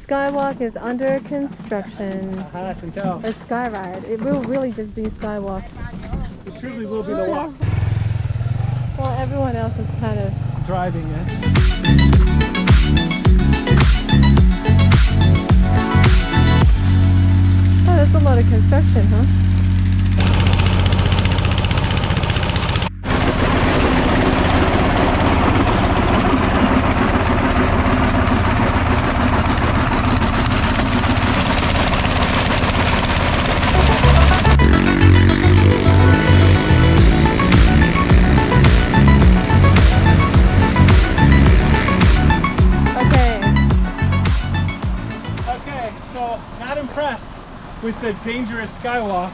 Skywalk is under construction. A sky ride. It will really just be skywalk. It truly will be the walk. Well, everyone else is kind of driving it. Oh, that's a lot of construction, huh? With the dangerous skywalk.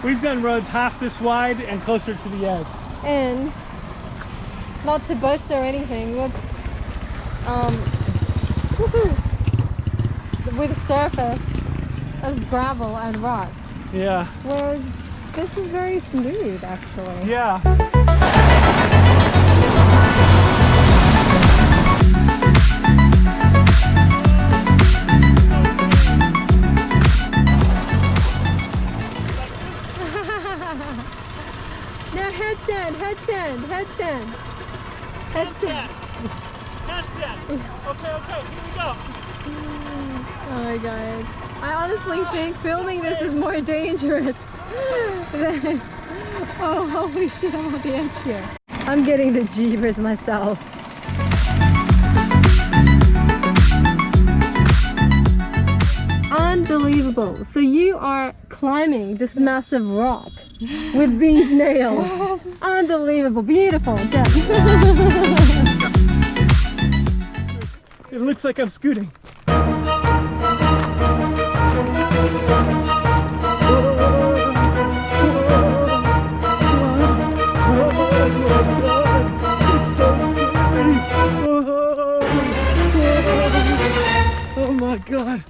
We've done roads half this wide and closer to the edge. And not to boast or anything, with a surface of gravel and rocks. Yeah. Whereas this is very smooth, actually. Yeah. Now headstand, headstand, headstand. Headstand. Headstand. Okay, here we go. Oh my god. I honestly think filming this is more dangerous than... Oh, holy shit, I'm on the edge here. I'm getting the jeepers myself. Unbelievable. So you are climbing this massive rock with these nails. Unbelievable. Beautiful. It looks like I'm scooting. Oh my god.